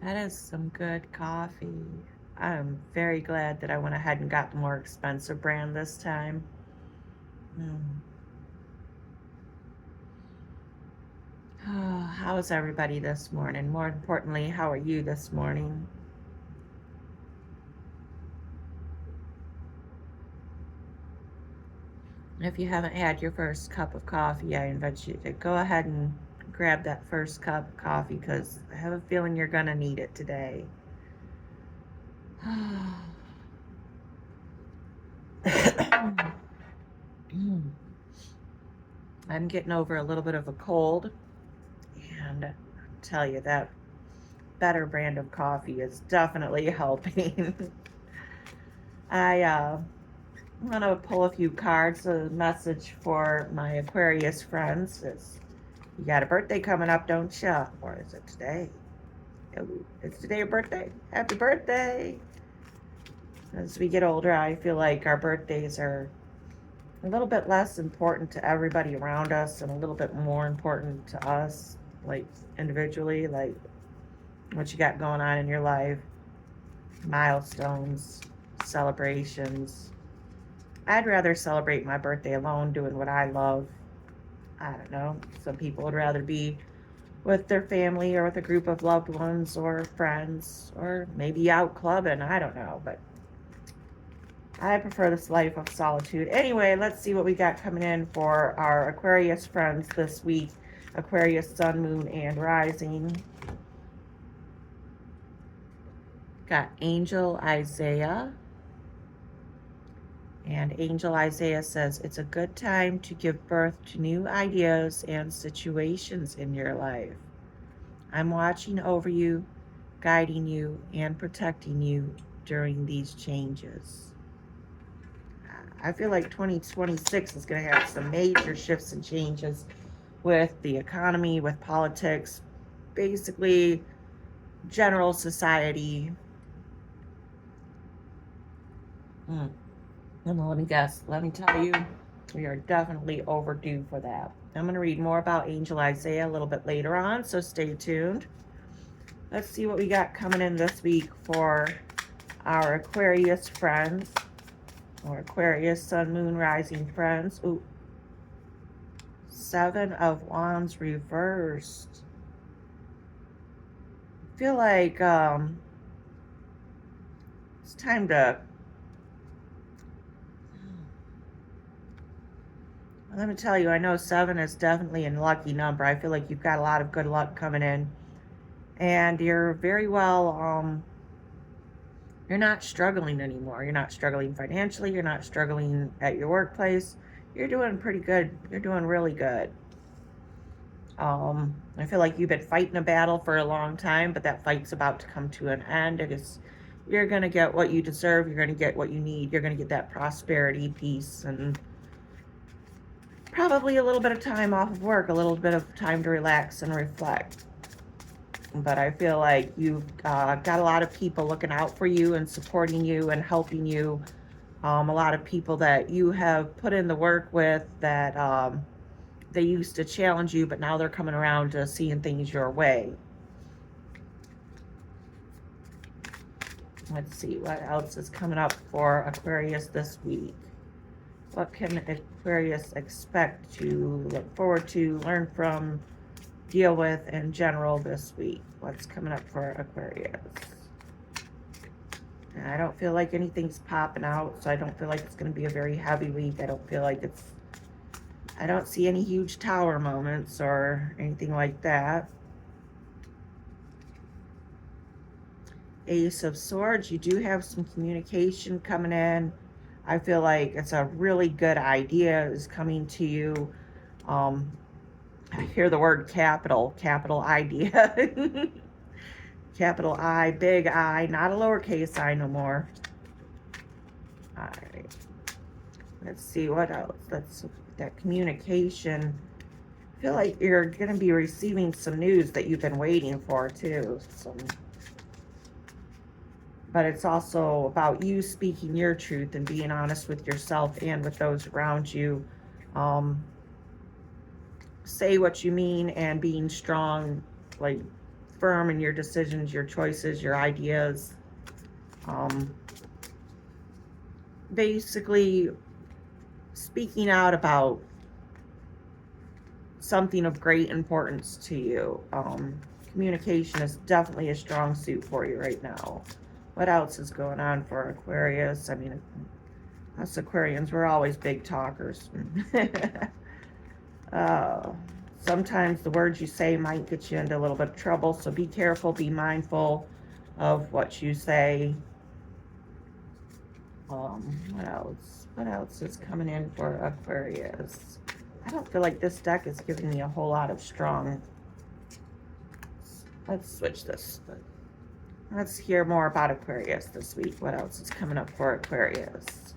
That is some good coffee. I'm very glad that I went ahead and got the more expensive brand this time. Mm. How's everybody this morning? More importantly, how are you this morning? If you haven't had your first cup of coffee, I invite you to go ahead and grab that first cup of coffee because I have a feeling you're going to need it today. I'm getting over a little bit of a cold, and I'll tell you that better brand of coffee is definitely helping. I'm going to pull a few cards. A message for my Aquarius friends is, you got a birthday coming up, don't you? Or is it today? Oh, it's today your birthday. Happy birthday! As we get older, I feel like our birthdays are a little bit less important to everybody around us and a little bit more important to us, like individually, like what you got going on in your life, milestones, celebrations. I'd rather celebrate my birthday alone doing what I love. I don't know. Some people would rather be with their family or with a group of loved ones or friends or maybe out clubbing. I don't know. But I prefer this life of solitude. Anyway, let's see what we got coming in for our Aquarius friends this week. Aquarius, Sun, Moon, and Rising. Got Angel Isaiah. And Angel Isaiah says, it's a good time to give birth to new ideas and situations in your life. I'm watching over you, guiding you, and protecting you during these changes. I feel like 2026 is going to have some major shifts and changes with the economy, with politics, basically general society. And let me guess, let me tell you, we are definitely overdue for that. I'm going to read more about Angel Isaiah a little bit later on, so stay tuned. Let's see what we got coming in this week for our Aquarius friends, or Aquarius, Sun, Moon, Rising friends. Ooh, 7 of Wands reversed. I feel like it's time to, let me tell you, I know 7 is definitely a lucky number. I feel like you've got a lot of good luck coming in. And you're very well, you're not struggling anymore. You're not struggling financially. You're not struggling at your workplace. You're doing pretty good. You're doing really good. I feel like you've been fighting a battle for a long time, but that fight's about to come to an end. You're going to get what you deserve. You're going to get what you need. You're going to get that prosperity, peace, and probably a little bit of time off of work, a little bit of time to relax and reflect. But I feel like you've got a lot of people looking out for you and supporting you and helping you. A lot of people that you have put in the work with that they used to challenge you, but now they're coming around to seeing things your way. Let's see what else is coming up for Aquarius this week. What can Aquarius expect to look forward to, learn from, deal with in general this week? What's coming up for Aquarius? And I don't feel like anything's popping out, so I don't feel like it's going to be a very heavy week. I don't see any huge tower moments or anything like that. Ace of Swords, you do have some communication coming in. I feel like it's a really good idea is coming to you. I hear the word capital idea. Capital I, big I, not a lowercase I no more. All right. Let's see what else. Let's look at that communication. I feel like you're going to be receiving some news that you've been waiting for too. But it's also about you speaking your truth and being honest with yourself and with those around you. Say what you mean and being strong, like firm in your decisions, your choices, your ideas. Basically speaking out about something of great importance to you. Communication is definitely a strong suit for you right now. What else is going on for Aquarius? I mean, us Aquarians, we're always big talkers. Sometimes the words you say might get you into a little bit of trouble, so be careful, be mindful of what you say. What else? What else is coming in for Aquarius? I don't feel like this deck is giving me a whole lot of strong. Let's switch this. Let's hear more about Aquarius this week. What else is coming up for Aquarius?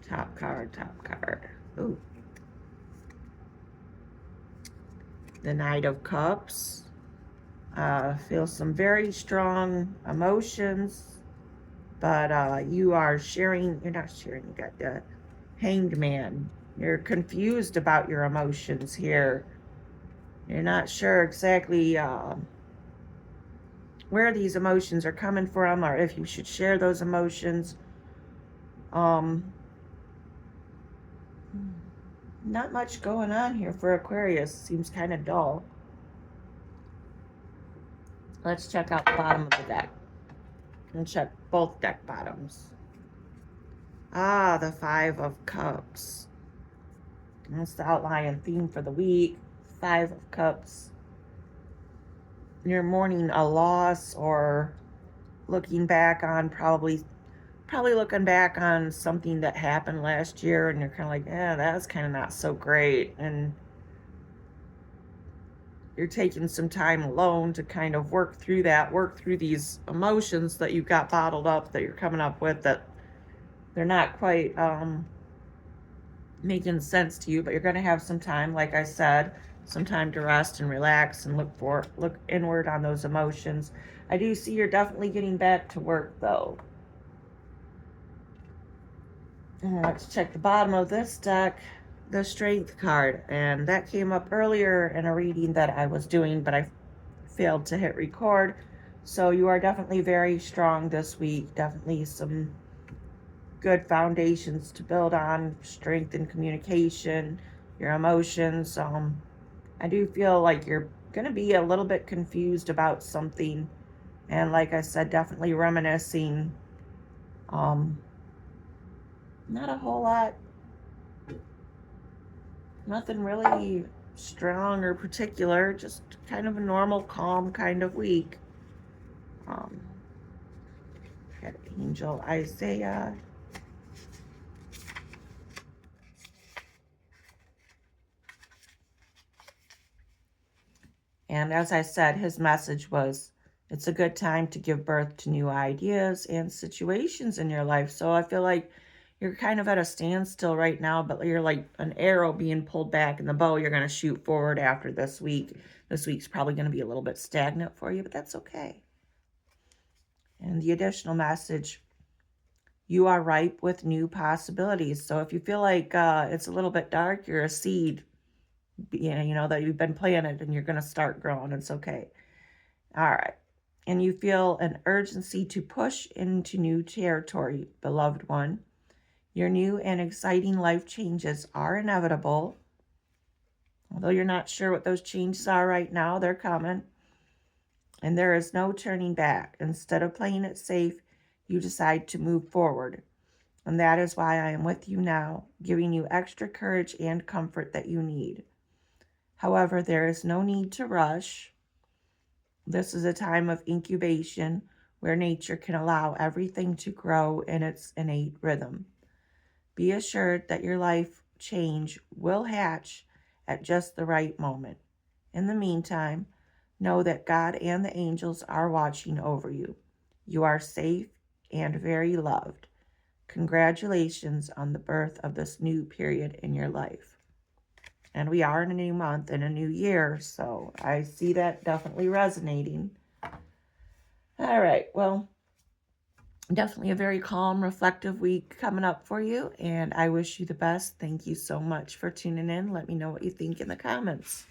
Top card, top card. Ooh. The Knight of Cups. Feel some very strong emotions, but you are sharing, you're not sharing, you got the Hanged Man. You're confused about your emotions here. You're not sure exactly where these emotions are coming from, or if you should share those emotions. Not much going on here for Aquarius. Seems kind of dull. Let's check out the bottom of the deck. And check both deck bottoms. Ah, the Five of Cups. That's the outline theme for the week. Five of Cups. You're mourning a loss, or looking back on probably looking back on something that happened last year, and you're kind of like, yeah, that was kind of not so great. And you're taking some time alone to kind of work through that, work through these emotions that you've got bottled up, that you're coming up with, that they're not quite making sense to you, but you're going to have some time, like I said, some time to rest and relax and look inward on those emotions. I do see you're definitely getting back to work, though. And let's check the bottom of this deck. The Strength card, and that came up earlier in a reading that I was doing, but I failed to hit record. So you are definitely very strong this week. Definitely some good foundations to build on. Strength in communication, your emotions. I do feel like you're going to be a little bit confused about something, and like I said, definitely reminiscing. Not a whole lot. Nothing really strong or particular, just kind of a normal, calm kind of week. Got Angel Isaiah. And as I said, his message was, it's a good time to give birth to new ideas and situations in your life. So I feel like you're kind of at a standstill right now, but you're like an arrow being pulled back in the bow. You're going to shoot forward after this week. This week's probably going to be a little bit stagnant for you, but that's okay. And the additional message, you are ripe with new possibilities. So if you feel like it's a little bit dark, you're a seed, you know, that you've been planted and you're going to start growing. It's okay. All right. And you feel an urgency to push into new territory, beloved one. Your new and exciting life changes are inevitable. Although you're not sure what those changes are right now, they're coming. And there is no turning back. Instead of playing it safe, you decide to move forward. And that is why I am with you now, giving you extra courage and comfort that you need. However, there is no need to rush. This is a time of incubation where nature can allow everything to grow in its innate rhythm. Be assured that your life change will hatch at just the right moment. In the meantime, know that God and the angels are watching over you. You are safe and very loved. Congratulations on the birth of this new period in your life. And we are in a new month and a new year, so I see that definitely resonating. All right, well, definitely a very calm, reflective week coming up for you, and I wish you the best. Thank you so much for tuning in. Let me know what you think in the comments.